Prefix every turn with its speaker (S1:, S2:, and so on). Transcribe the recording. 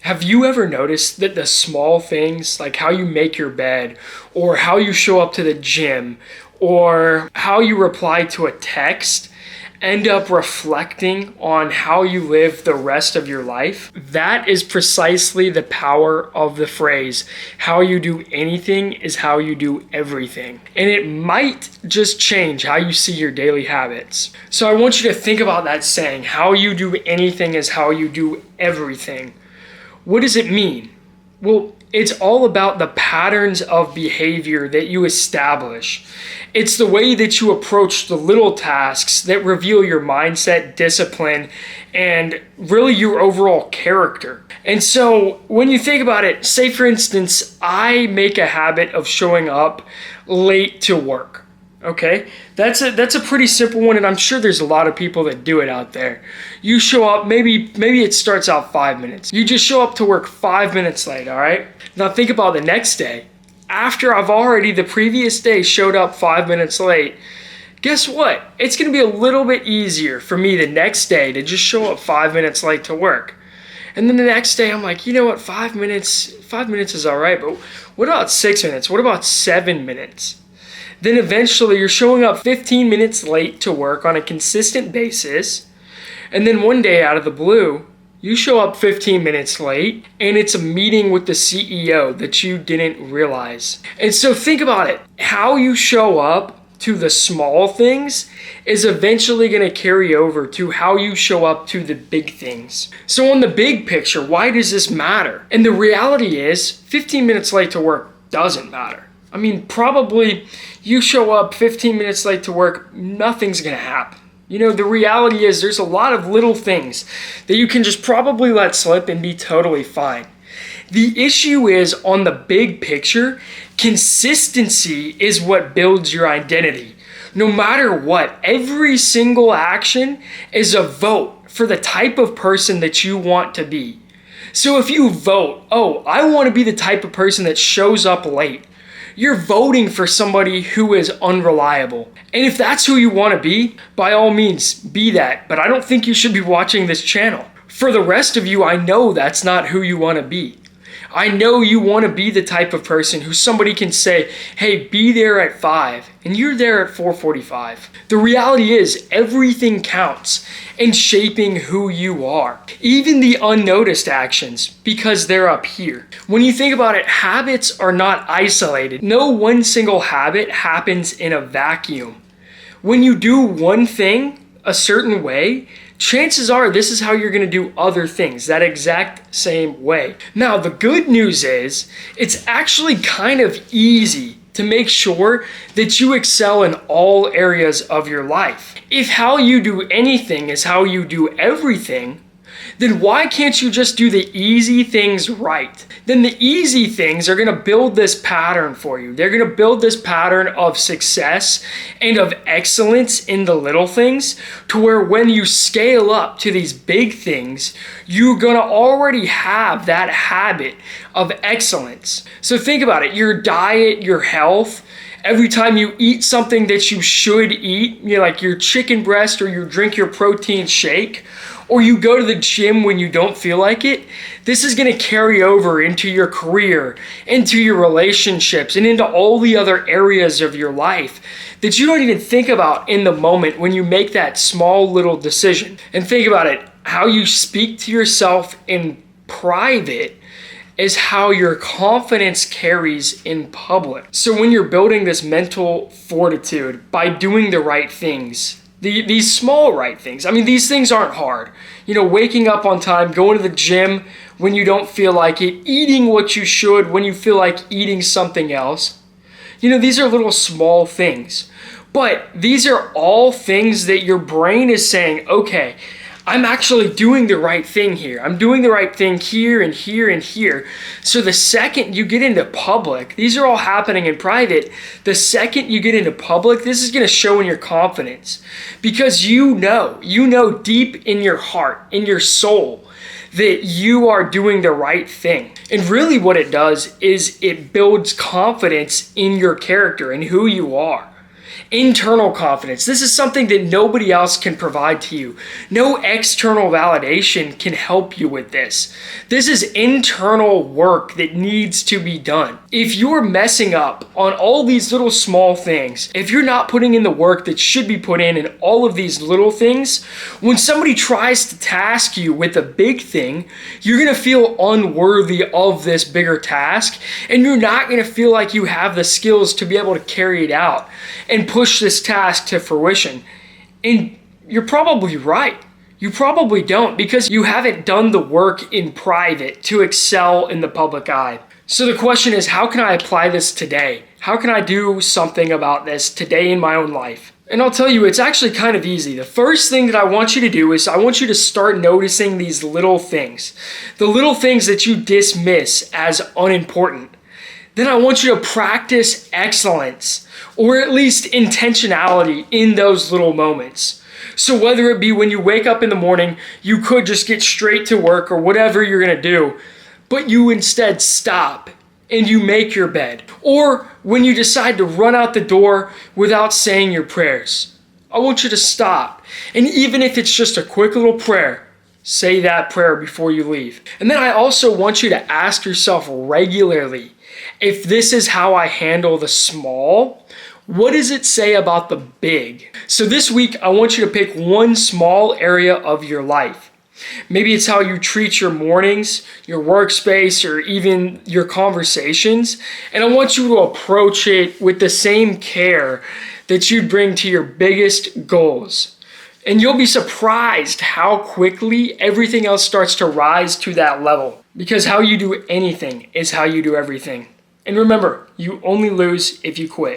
S1: Have you ever noticed that the small things, like how you make your bed, or how you show up to the gym, or how you reply to a text, end up reflecting on how you live the rest of your life? That is precisely the power of the phrase, how you do anything is how you do everything. And it might just change how you see your daily habits. So I want you to think about that saying, how you do anything is how you do everything. What does it mean? Well, it's all about the patterns of behavior that you establish. It's the way that you approach the little tasks that reveal your mindset, discipline, and really your overall character. And so when you think about it, say for instance, I make a habit of showing up late to work. Okay, that's a pretty simple one, and I'm sure there's a lot of people that do it out there. You show up, maybe it starts out 5 minutes. You just show up to work 5 minutes late, all right? Now think about the next day. After I've already the previous day showed up 5 minutes late, guess what? It's gonna be a little bit easier for me the next day to just show up 5 minutes late to work. And then the next day I'm like, you know what, 5 minutes is all right, but what about 6 minutes? What about 7 minutes? Then eventually you're showing up 15 minutes late to work on a consistent basis. And then one day out of the blue, you show up 15 minutes late and it's a meeting with the CEO that you didn't realize. And so think about it. How you show up to the small things is eventually going to carry over to how you show up to the big things. So on the big picture, why does this matter? And the reality is 15 minutes late to work doesn't matter. I mean, probably you show up 15 minutes late to work, nothing's gonna happen. You know, the reality is there's a lot of little things that you can just probably let slip and be totally fine. The issue is on the big picture, consistency is what builds your identity. No matter what, every single action is a vote for the type of person that you want to be. So if you vote, oh, I want to be the type of person that shows up late, you're voting for somebody who is unreliable. And if that's who you want to be, by all means, be that. But I don't think you should be watching this channel. For the rest of you, I know that's not who you want to be. I know you want to be the type of person who somebody can say, hey, be there at 5, and you're there at 4:45. The reality is everything counts in shaping who you are, even the unnoticed actions, because they're up here. When you think about it, habits are not isolated. No one single habit happens in a vacuum. When you do one thing a certain way, chances are this is how you're going to do other things that exact same way. Now, the good news is it's actually kind of easy to make sure that you excel in all areas of your life. If how you do anything is how you do everything, then why can't you just do the easy things right? Then the easy things are going to build this pattern for you. They're going to build this pattern of success and of excellence in the little things, to where when you scale up to these big things, you're going to already have that habit of excellence. So think about it, your diet, your health. Every time you eat something that you should eat, you know, like your chicken breast, or you drink your protein shake, or you go to the gym when you don't feel like it, this is going to carry over into your career, into your relationships, and into all the other areas of your life that you don't even think about in the moment when you make that small little decision. And think about it, how you speak to yourself in private is how your confidence carries in public. So when you're building this mental fortitude by doing the right things, these small right things, I mean, these things aren't hard. You know, waking up on time, going to the gym when you don't feel like it, eating what you should when you feel like eating something else. You know, these are little small things. But these are all things that your brain is saying, okay, I'm actually doing the right thing here. I'm doing the right thing here and here and here. So the second you get into public, these are all happening in private. The second you get into public, this is going to show in your confidence, because you know deep in your heart, in your soul, that you are doing the right thing. And really what it does is it builds confidence in your character and who you are. Internal confidence. This is something that nobody else can provide to you. No external validation can help you with this. This is internal work that needs to be done. If you're messing up on all these little small things, if you're not putting in the work that should be put in all of these little things, when somebody tries to task you with a big thing, you're going to feel unworthy of this bigger task, and you're not going to feel like you have the skills to be able to carry it out and push this task to fruition. And you're probably right. You probably don't, because you haven't done the work in private to excel in the public eye. So the question is, how can I apply this today? How can I do something about this today in my own life? And I'll tell you, it's actually kind of easy. The first thing that I want you to do is I want you to start noticing these little things. The little things that you dismiss as unimportant. Then I want you to practice excellence, or at least intentionality in those little moments. So whether it be when you wake up in the morning, you could just get straight to work or whatever you're going to do, but you instead stop and you make your bed. Or when you decide to run out the door without saying your prayers, I want you to stop. And even if it's just a quick little prayer, say that prayer before you leave. And then I also want you to ask yourself regularly, if this is how I handle the small, what does it say about the big? So this week, I want you to pick one small area of your life. Maybe it's how you treat your mornings, your workspace, or even your conversations. And I want you to approach it with the same care that you'd bring to your biggest goals. And you'll be surprised how quickly everything else starts to rise to that level. Because how you do anything is how you do everything. And remember, you only lose if you quit.